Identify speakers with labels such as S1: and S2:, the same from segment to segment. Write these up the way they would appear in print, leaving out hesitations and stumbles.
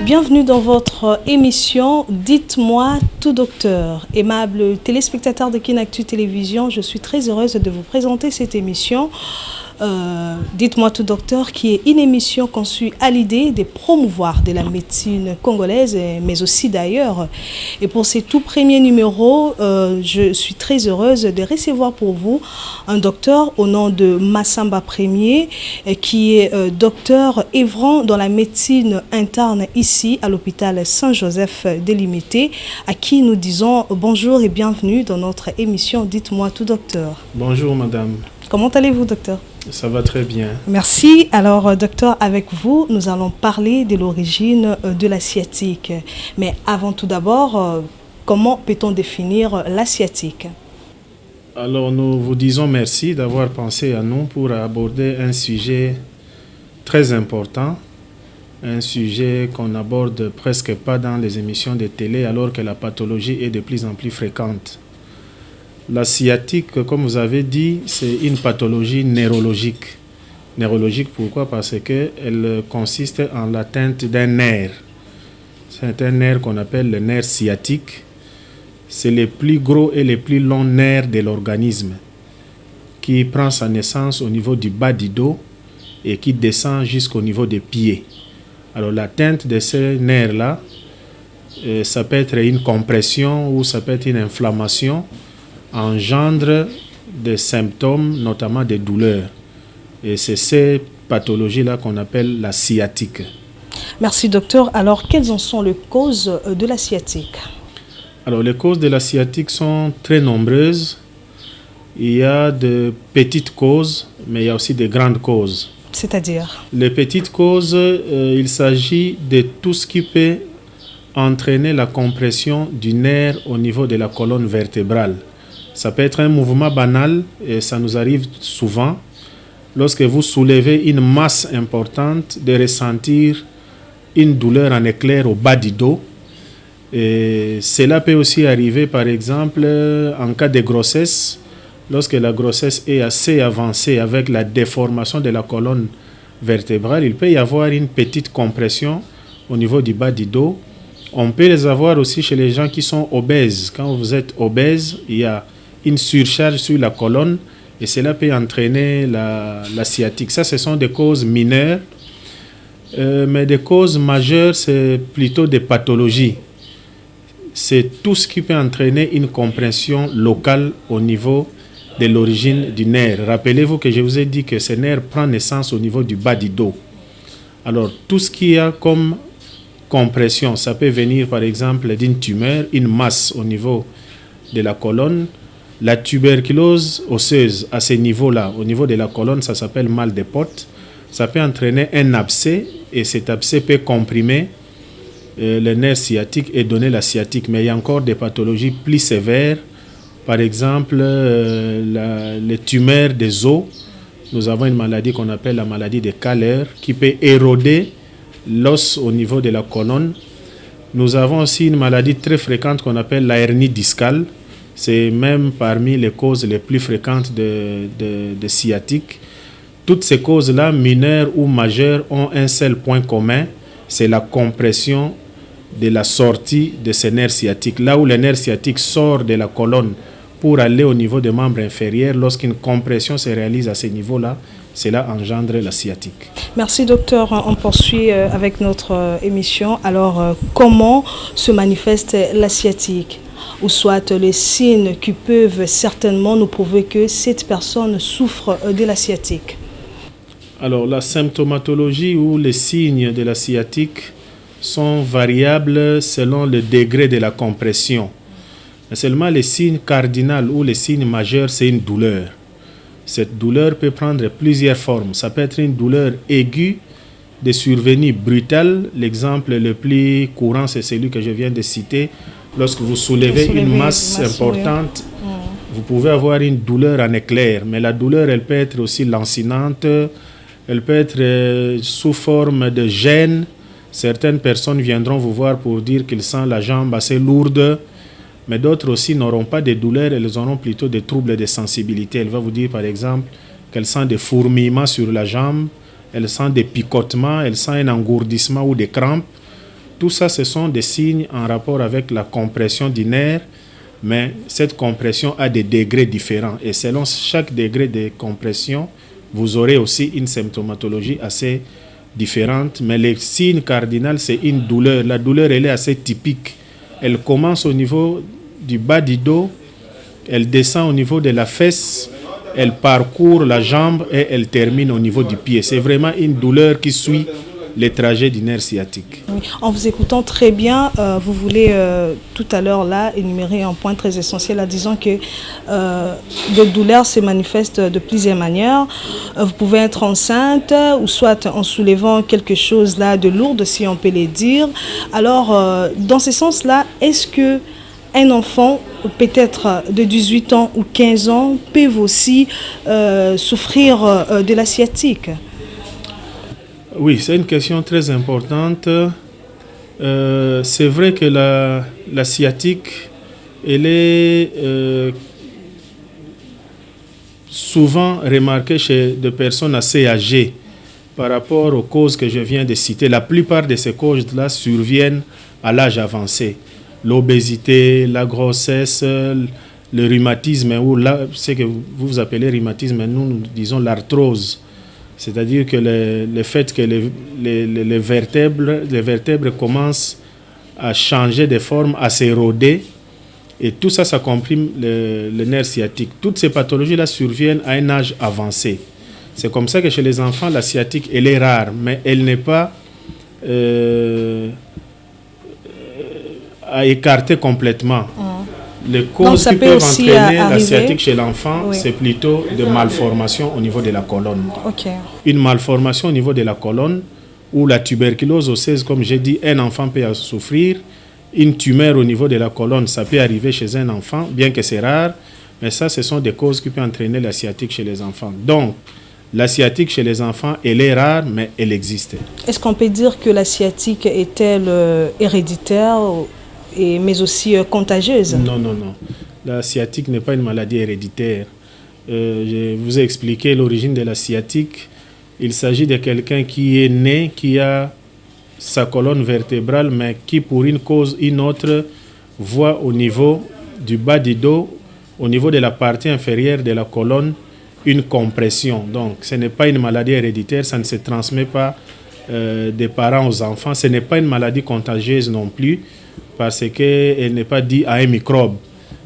S1: Bienvenue dans votre émission Dites-moi tout docteur. Aimables téléspectateurs de Kinactu Télévision, je suis très heureuse de vous présenter cette émission Dites-moi tout docteur, qui est une émission conçue à l'idée de promouvoir de la médecine congolaise, mais aussi d'ailleurs. Et pour ces tout premiers numéros, je suis très heureuse de recevoir pour vous un docteur au nom de Massamba Premier, qui est docteur œuvrant dans la médecine interne ici à l'hôpital Saint-Joseph délimité, à qui nous disons bonjour et bienvenue dans notre émission Dites-moi tout docteur.
S2: Bonjour madame.
S1: Comment allez-vous docteur?
S2: Ça va très bien.
S1: Merci. Alors, docteur, avec vous, nous allons parler de l'origine de la sciatique. Mais avant tout d'abord, comment peut-on définir la sciatique?
S2: Alors, nous vous disons merci d'avoir pensé à nous pour aborder un sujet très important, un sujet qu'on n'aborde presque pas dans les émissions de télé alors que la pathologie est de plus en plus fréquente. La sciatique, comme vous avez dit, c'est une pathologie neurologique. Neurologique, pourquoi? Parce qu'elle consiste en l'atteinte d'un nerf. C'est un nerf qu'on appelle le nerf sciatique. C'est le plus gros et le plus long nerf de l'organisme qui prend sa naissance au niveau du bas du dos et qui descend jusqu'au niveau des pieds. Alors l'atteinte de ce nerf-là, ça peut être une compression ou ça peut être une inflammation, engendre des symptômes, notamment des douleurs. Et c'est ces pathologies-là qu'on appelle la sciatique.
S1: Merci docteur. Alors, quelles en sont les causes de la sciatique?
S2: Alors, les causes de la sciatique sont très nombreuses. Il y a de petites causes, mais il y a aussi de grandes causes.
S1: C'est-à-dire? Les
S2: petites causes, il s'agit de tout ce qui peut entraîner la compression du nerf au niveau de la colonne vertébrale. Ça peut être un mouvement banal et ça nous arrive souvent. Lorsque vous soulevez une masse importante, de ressentir une douleur en éclair au bas du dos. Et cela peut aussi arriver, par exemple, en cas de grossesse. Lorsque la grossesse est assez avancée avec la déformation de la colonne vertébrale, il peut y avoir une petite compression au niveau du bas du dos. On peut les avoir aussi chez les gens qui sont obèses. Quand vous êtes obèse, il y a une surcharge sur la colonne et cela peut entraîner la sciatique. Ça, ce sont des causes mineures, mais des causes majeures, c'est plutôt des pathologies. C'est tout ce qui peut entraîner une compression locale au niveau de l'origine du nerf. Rappelez-vous que je vous ai dit que ce nerf prend naissance au niveau du bas du dos. Alors, tout ce qu'il y a comme compression, ça peut venir par exemple d'une tumeur, une masse au niveau de la colonne. La tuberculose osseuse, à ce niveau-là, au niveau de la colonne, ça s'appelle mal de Pott. Ça peut entraîner un abcès et cet abcès peut comprimer le nerf sciatique et donner la sciatique. Mais il y a encore des pathologies plus sévères. Par exemple, les tumeurs des os. Nous avons une maladie qu'on appelle la maladie de Kahler qui peut éroder l'os au niveau de la colonne. Nous avons aussi une maladie très fréquente qu'on appelle la hernie discale. C'est même parmi les causes les plus fréquentes de sciatique. Toutes ces causes-là, mineures ou majeures, ont un seul point commun, c'est la compression de la sortie de ces nerfs sciatiques. Là où le nerf sciatique sort de la colonne pour aller au niveau des membres inférieurs, lorsqu'une compression se réalise à ce niveau-là, cela engendre la sciatique.
S1: Merci docteur. On poursuit avec notre émission. Alors, comment se manifeste la sciatique? Ou soit les signes qui peuvent certainement nous prouver que cette personne souffre de la sciatique?
S2: Alors, la symptomatologie ou les signes de la sciatique sont variables selon le degré de la compression. Mais seulement les signes cardinaux ou les signes majeurs, c'est une douleur. Cette douleur peut prendre plusieurs formes. Ça peut être une douleur aiguë, de survenue brutale. L'exemple le plus courant, c'est celui que je viens de citer. Lorsque vous soulevez une masse importante, oui. Vous pouvez avoir une douleur en éclair. Mais la douleur, elle peut être aussi lancinante. Elle peut être sous forme de gêne. Certaines personnes viendront vous voir pour dire qu'ils sentent la jambe assez lourde. Mais d'autres aussi n'auront pas de douleur. Elles auront plutôt des troubles de sensibilité. Elle va vous dire, par exemple, qu'elle sent des fourmillements sur la jambe. Elle sent des picotements. Elle sent un engourdissement ou des crampes. tout ça, ce sont des signes en rapport avec la compression du nerf, mais cette compression a des degrés différents. Et selon chaque degré de compression, vous aurez aussi une symptomatologie assez différente. Mais le signe cardinal, c'est une douleur. La douleur, elle est assez typique. Elle commence au niveau du bas du dos, elle descend au niveau de la fesse, elle parcourt la jambe et elle termine au niveau du pied. C'est vraiment une douleur qui suit les trajets du nerf sciatique.
S1: Oui. En vous écoutant très bien, vous voulez tout à l'heure là énumérer un point très essentiel en disant que les douleurs se manifestent de plusieurs manières. Vous pouvez être enceinte ou soit en soulevant quelque chose là de lourd, si on peut le dire. Alors, dans ce sens-là, est-ce que un enfant, peut-être de 18 ans ou 15 ans, peut aussi souffrir de la sciatique?
S2: Oui, c'est une question très importante. C'est vrai que la sciatique, elle est souvent remarquée chez des personnes assez âgées par rapport aux causes que je viens de citer. La plupart de ces causes-là surviennent à l'âge avancé. L'obésité, la grossesse, le rhumatisme, ou ce que vous appelez rhumatisme, nous disons l'arthrose. C'est-à-dire que le fait que les vertèbres commencent à changer de forme, à s'éroder, et tout ça, ça comprime le nerf sciatique. Toutes ces pathologies-là surviennent à un âge avancé. C'est comme ça que chez les enfants, la sciatique, elle est rare, mais elle n'est pas à écarter complètement. Les causes qui peuvent entraîner la sciatique chez l'enfant, oui, c'est plutôt de malformations au niveau de la colonne.
S1: Okay.
S2: Une malformation au niveau de la colonne ou la tuberculose osseuse, comme j'ai dit, un enfant peut en souffrir. Une tumeur au niveau de la colonne, ça peut arriver chez un enfant, bien que c'est rare, mais ça, ce sont des causes qui peuvent entraîner la sciatique chez les enfants. Donc, la sciatique chez les enfants, elle est rare, mais elle existe.
S1: Est-ce qu'on peut dire que la sciatique est-elle héréditaire mais aussi contagieuse?
S2: Non, non, non. La sciatique n'est pas une maladie héréditaire. Je vous ai expliqué l'origine de la sciatique. Il s'agit de quelqu'un qui est né, qui a sa colonne vertébrale, mais qui, pour une cause ou une autre, voit au niveau du bas du dos, au niveau de la partie inférieure de la colonne, une compression. Donc, ce n'est pas une maladie héréditaire, ça ne se transmet pas des parents aux enfants. Ce n'est pas une maladie contagieuse non plus, parce qu'elle n'est pas due à un microbe.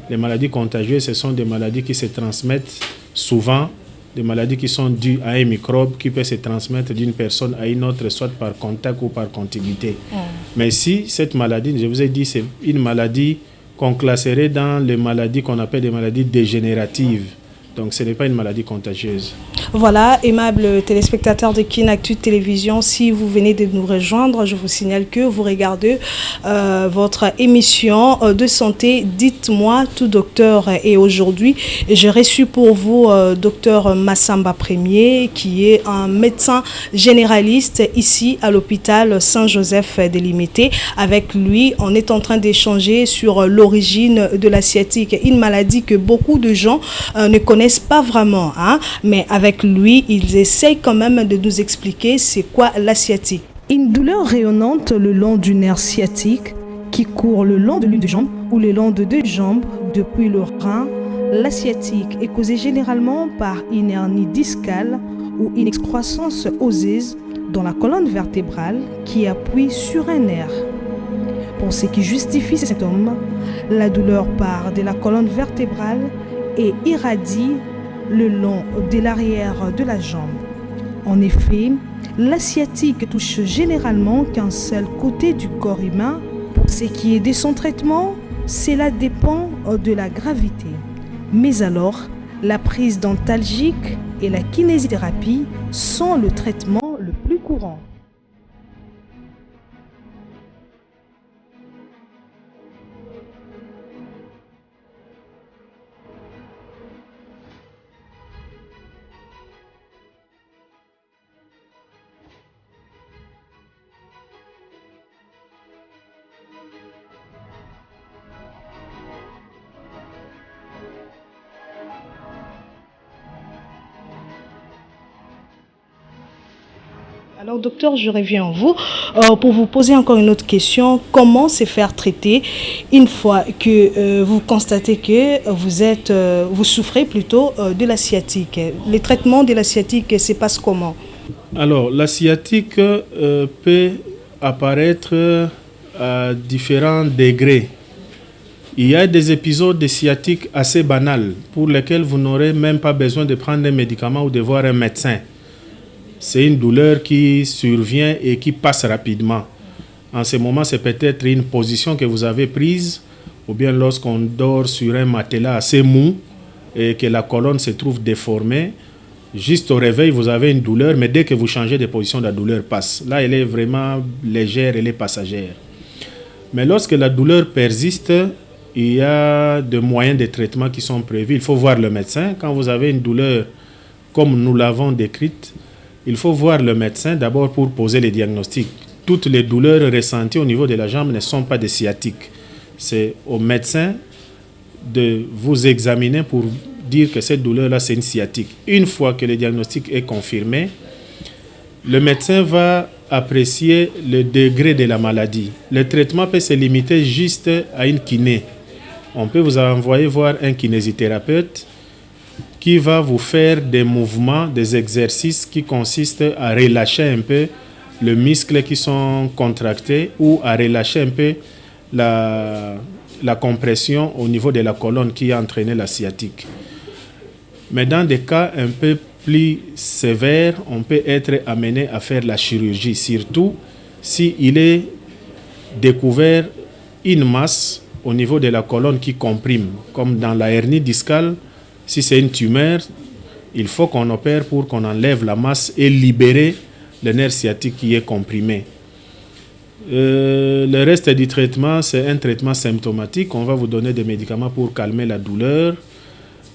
S2: Les maladies contagieuses, ce sont des maladies qui se transmettent souvent, des maladies qui sont dues à un microbe qui peut se transmettre d'une personne à une autre, soit par contact ou par contiguïté. Mais si cette maladie, je vous ai dit, c'est une maladie qu'on classerait dans les maladies qu'on appelle des maladies dégénératives. Donc, ce n'est pas une maladie contagieuse.
S1: Voilà, aimables téléspectateurs de Kin Actu Télévision, si vous venez de nous rejoindre, je vous signale que vous regardez votre émission de santé Dites-moi tout docteur. Et aujourd'hui, j'ai reçu pour vous docteur Massamba Premier, qui est un médecin généraliste ici à l'hôpital Saint-Joseph de Limité. Avec lui, on est en train d'échanger sur l'origine de la sciatique, une maladie que beaucoup de gens ne connaissent pas vraiment, hein, mais avec lui, ils essayent quand même de nous expliquer c'est quoi la sciatique. Une douleur rayonnante le long du nerf sciatique qui court le long de l'une des jambes ou le long de deux jambes depuis le rein. La sciatique est causée généralement par une hernie discale ou une excroissance osseuse dans la colonne vertébrale qui appuie sur un nerf. Pour ce qui justifie ces symptômes, la douleur part de la colonne vertébrale et irradie le long de l'arrière de la jambe. En effet, la sciatique touche généralement qu'un seul côté du corps humain. Pour ce qui est de son traitement, cela dépend de la gravité. Mais alors, la prise dentalgique et la kinésithérapie sont le traitement le plus courant. Alors, docteur, je reviens à vous pour vous poser encore une autre question. Comment se faire traiter une fois que vous constatez que vous souffrez plutôt de la sciatique? Le traitement de la sciatique se passe comment?
S2: Alors, la sciatique peut apparaître à différents degrés. Il y a des épisodes de sciatique assez banals pour lesquels vous n'aurez même pas besoin de prendre un médicament ou de voir un médecin. C'est une douleur qui survient et qui passe rapidement. En ce moment, c'est peut-être une position que vous avez prise, ou bien lorsqu'on dort sur un matelas assez mou et que la colonne se trouve déformée. Juste au réveil, vous avez une douleur, mais dès que vous changez de position, la douleur passe. Là, elle est vraiment légère, elle est passagère. Mais lorsque la douleur persiste, il y a des moyens de traitement qui sont prévus. Il faut voir le médecin. Quand vous avez une douleur comme nous l'avons décrite, il faut voir le médecin d'abord pour poser les diagnostics. Toutes les douleurs ressenties au niveau de la jambe ne sont pas des sciatiques. C'est au médecin de vous examiner pour dire que cette douleur-là, c'est une sciatique. Une fois que le diagnostic est confirmé, le médecin va apprécier le degré de la maladie. Le traitement peut se limiter juste à une kiné. On peut vous envoyer voir un kinésithérapeute qui va vous faire des mouvements, des exercices qui consistent à relâcher un peu les muscles qui sont contractés ou à relâcher un peu la compression au niveau de la colonne qui a entraîné la sciatique. Mais dans des cas un peu plus sévères, on peut être amené à faire la chirurgie, surtout s'il est découvert une masse au niveau de la colonne qui comprime, comme dans la hernie discale. Si c'est une tumeur, il faut qu'on opère pour qu'on enlève la masse et libérer le nerf sciatique qui est comprimé. Le reste du traitement, c'est un traitement symptomatique. On va vous donner des médicaments pour calmer la douleur.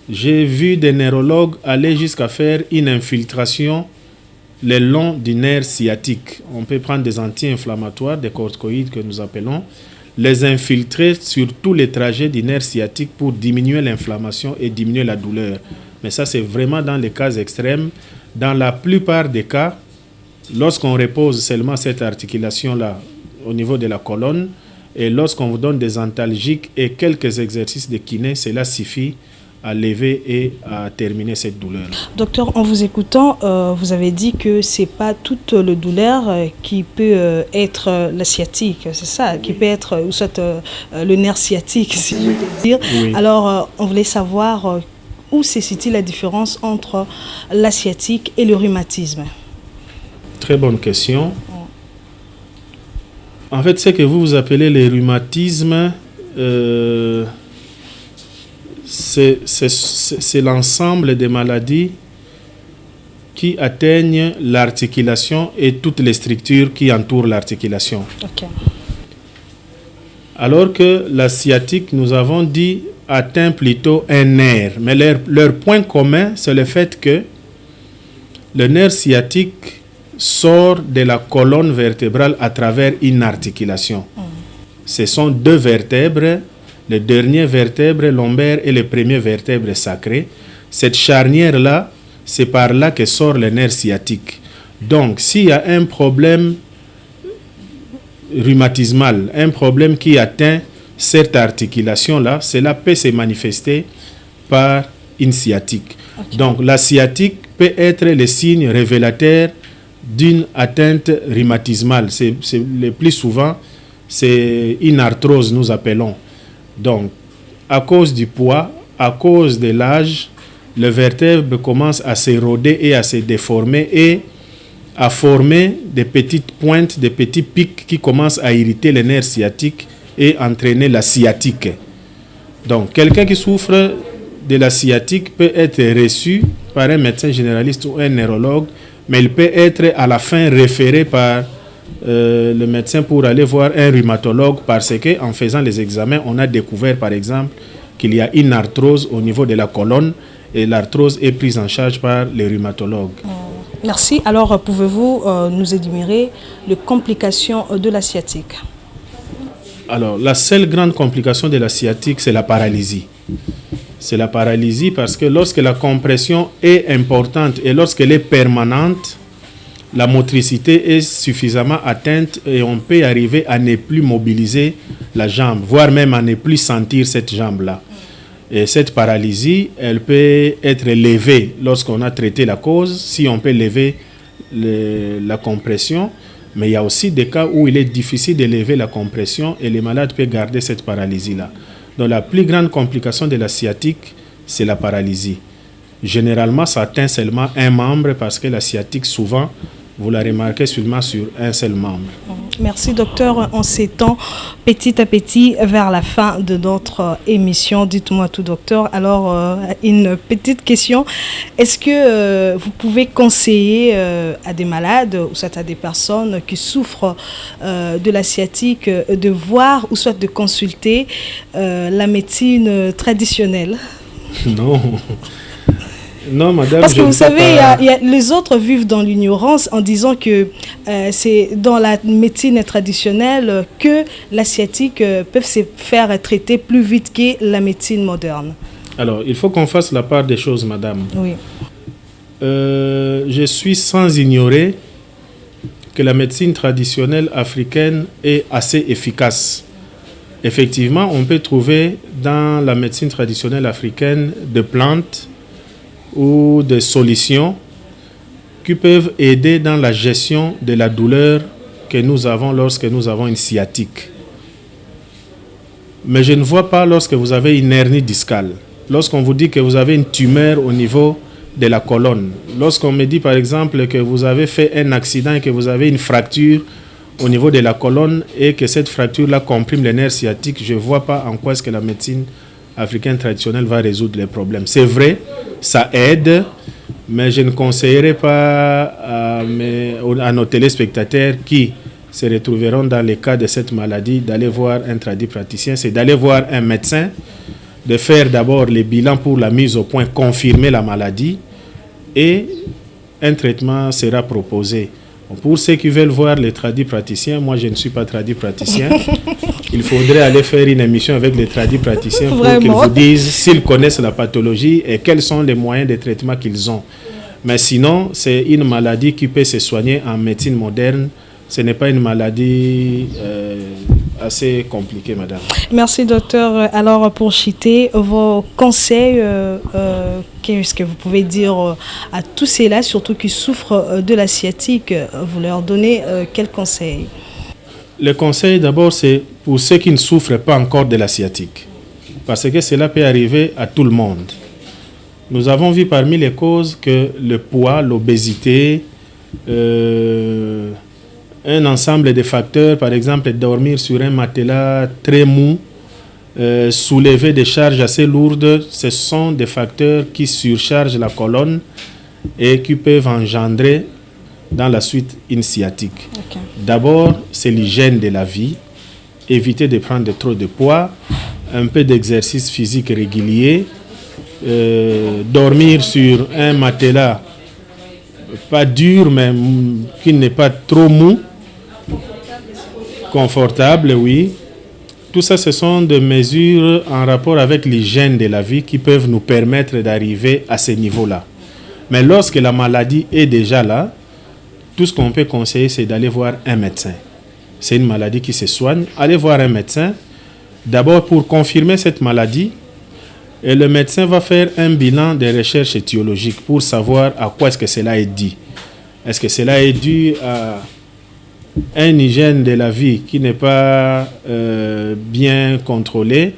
S2: J'ai vu des neurologues aller jusqu'à faire une infiltration le long du nerf sciatique. On peut prendre des anti-inflammatoires, des corticoïdes que nous appelons, les infiltrer sur tous les trajets du nerf sciatique pour diminuer l'inflammation et diminuer la douleur. Mais ça, c'est vraiment dans les cas extrêmes. Dans la plupart des cas, lorsqu'on repose seulement cette articulation-là au niveau de la colonne et lorsqu'on vous donne des antalgiques et quelques exercices de kiné, cela suffit à lever et à terminer cette douleur.
S1: Docteur, en vous écoutant, vous avez dit que ce n'est pas toute la douleur qui peut être la sciatique, c'est ça, qui peut être ou soit, le nerf sciatique, si je peux dire. Oui. Alors, on voulait savoir où se situe la différence entre la sciatique et le rhumatisme.
S2: Très bonne question. En fait, ce que vous appelez le rhumatisme, c'est l'ensemble des maladies qui atteignent l'articulation et toutes les structures qui entourent l'articulation. Okay. Alors que la sciatique, nous avons dit, atteint plutôt un nerf. Mais leur point commun, c'est le fait que le nerf sciatique sort de la colonne vertébrale à travers une articulation. Ce sont deux vertèbres, le dernier vertèbre lombaire et le premier vertèbre sacré. Cette charnière-là, c'est par là que sort le nerf sciatique. Donc, s'il y a un problème rhumatismal, un problème qui atteint cette articulation-là, cela peut se manifester par une sciatique. Okay. Donc, la sciatique peut être le signe révélateur d'une atteinte rhumatismale. Le plus souvent, c'est une arthrose, nous appelons. Donc, à cause du poids, à cause de l'âge, le vertèbre commence à s'éroder et à se déformer et à former des petites pointes, des petits pics qui commencent à irriter les nerfs sciatiques et entraîner la sciatique. Donc, quelqu'un qui souffre de la sciatique peut être reçu par un médecin généraliste ou un neurologue, mais il peut être à la fin référé par le médecin pour aller voir un rhumatologue parce qu'en faisant les examens, on a découvert par exemple qu'il y a une arthrose au niveau de la colonne et l'arthrose est prise en charge par les rhumatologues.
S1: Merci. Alors, pouvez-vous nous énumérer les complications de la sciatique?
S2: Alors, la seule grande complication de la sciatique, c'est la paralysie. C'est la paralysie parce que lorsque la compression est importante et lorsqu'elle est permanente, la motricité est suffisamment atteinte et on peut arriver à ne plus mobiliser la jambe, voire même à ne plus sentir cette jambe-là. Et cette paralysie, elle peut être levée lorsqu'on a traité la cause, si on peut lever la compression, mais il y a aussi des cas où il est difficile de lever la compression et les malades peuvent garder cette paralysie-là. Donc la plus grande complication de la sciatique, c'est la paralysie. Généralement, ça atteint seulement un membre parce que la sciatique, souvent, vous la remarquez seulement sur un seul membre.
S1: Merci docteur. On s'étend petit à petit vers la fin de notre émission. Dites-moi tout docteur. Alors, une petite question. Est-ce que vous pouvez conseiller à des malades ou soit à des personnes qui souffrent de la sciatique de voir ou soit de consulter la médecine traditionnelle?
S2: Non. Non, madame.
S1: Parce que vous savez, les autres vivent dans l'ignorance en disant que c'est dans la médecine traditionnelle que la sciatique peut se faire traiter plus vite que la médecine moderne.
S2: Alors, il faut qu'on fasse la part des choses, madame.
S1: Oui.
S2: Je suis sans ignorer que la médecine traditionnelle africaine est assez efficace. Effectivement, on peut trouver dans la médecine traditionnelle africaine des plantes ou des solutions qui peuvent aider dans la gestion de la douleur que nous avons lorsque nous avons une sciatique. Mais je ne vois pas lorsque vous avez une hernie discale, lorsqu'on vous dit que vous avez une tumeur au niveau de la colonne, lorsqu'on me dit par exemple que vous avez fait un accident et que vous avez une fracture au niveau de la colonne et que cette fracture-là comprime les nerfs sciatiques, je ne vois pas en quoi est-ce que la médecine africaine traditionnelle va résoudre les problèmes. C'est vrai, ça aide, mais je ne conseillerais pas à nos téléspectateurs qui se retrouveront dans le cas de cette maladie d'aller voir un tradipraticien, c'est d'aller voir un médecin, de faire d'abord les bilans pour la mise au point, confirmer la maladie et un traitement sera proposé. Pour ceux qui veulent voir les tradipraticiens, moi je ne suis pas tradipraticien. Il faudrait aller faire une émission avec les tradipraticiens pour qu'ils vous disent s'ils connaissent la pathologie et quels sont les moyens de traitement qu'ils ont. Mais sinon, c'est une maladie qui peut se soigner en médecine moderne. Ce n'est pas une maladie assez compliquée, madame. Merci,
S1: docteur. Alors, pour citer vos conseils, qu'est-ce que vous pouvez dire à tous ceux-là, surtout qui souffrent de la sciatique, vous leur donnez quels conseils?
S2: Le conseil, d'abord, c'est pour ceux qui ne souffrent pas encore de la sciatique, parce que cela peut arriver à tout le monde. Nous avons vu parmi les causes que le poids, l'obésité, un ensemble de facteurs, par exemple dormir sur un matelas très mou, soulever des charges assez lourdes, ce sont des facteurs qui surchargent la colonne et qui peuvent engendrer dans la suite une sciatique. Okay. D'abord, c'est l'hygiène de la vie, éviter de prendre trop de poids, un peu d'exercice physique régulier, dormir sur un matelas pas dur mais qui n'est pas trop mou, confortable, oui. Tout ça, ce sont des mesures en rapport avec l'hygiène de la vie qui peuvent nous permettre d'arriver à ce niveau-là. Mais lorsque la maladie est déjà là, tout ce qu'on peut conseiller, c'est d'aller voir un médecin. C'est une maladie qui se soigne. Allez voir un médecin, d'abord pour confirmer cette maladie, et le médecin va faire un bilan des recherches étiologiques pour savoir à quoi est-ce que cela est dû. Est-ce que cela est dû à une hygiène de la vie qui n'est pas bien contrôlée,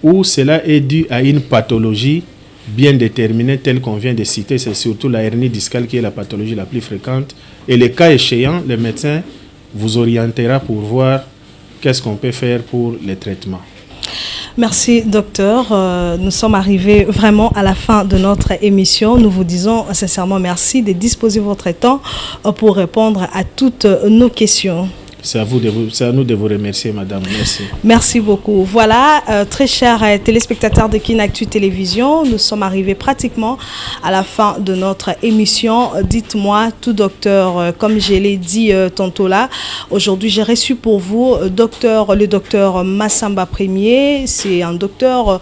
S2: ou cela est dû à une pathologie bien déterminée telle qu'on vient de citer, c'est surtout la hernie discale qui est la pathologie la plus fréquente. Et le cas échéant, le médecin vous orientera pour voir qu'est-ce qu'on peut faire pour les traitements.
S1: Merci docteur, nous sommes arrivés vraiment à la fin de notre émission. Nous vous disons sincèrement merci de disposer votre temps pour répondre à toutes nos questions.
S2: C'est à nous de vous remercier, madame. Merci.
S1: Merci beaucoup. Voilà, très chers téléspectateurs de Kinactu Télévision, nous sommes arrivés pratiquement à la fin de notre émission. Dites-moi tout, docteur. Comme je l'ai dit tantôt là, aujourd'hui, j'ai reçu pour vous le docteur Massamba Premier. C'est un docteur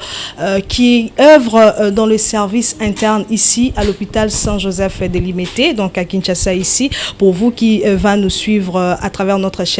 S1: qui œuvre dans le service interne ici à l'hôpital Saint-Joseph de Limete, donc à Kinshasa ici. Pour vous qui va nous suivre à travers notre chaîne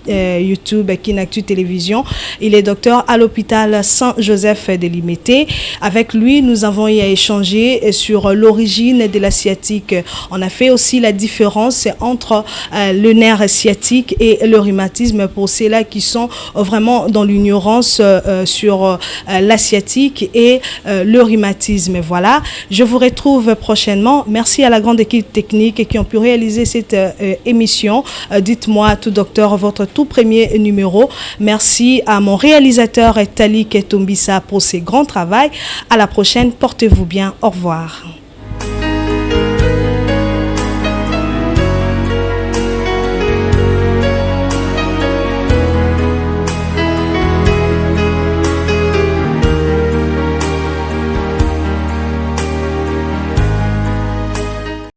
S1: YouTube Kinactu Télévision, il est docteur à l'hôpital Saint-Joseph de Limete. Avec lui, nous avons échangé sur l'origine de la sciatique. On a fait aussi la différence entre le nerf sciatique et le rhumatisme pour ceux-là qui sont vraiment dans l'ignorance sur la sciatique et le rhumatisme. Voilà, je vous retrouve prochainement. Merci à la grande équipe technique qui ont pu réaliser cette émission. Dites-moi tout, docteur, votre tout premier numéro. Merci à mon réalisateur Talik Tombissa pour ses grands travaux. À la prochaine, portez-vous bien. Au revoir.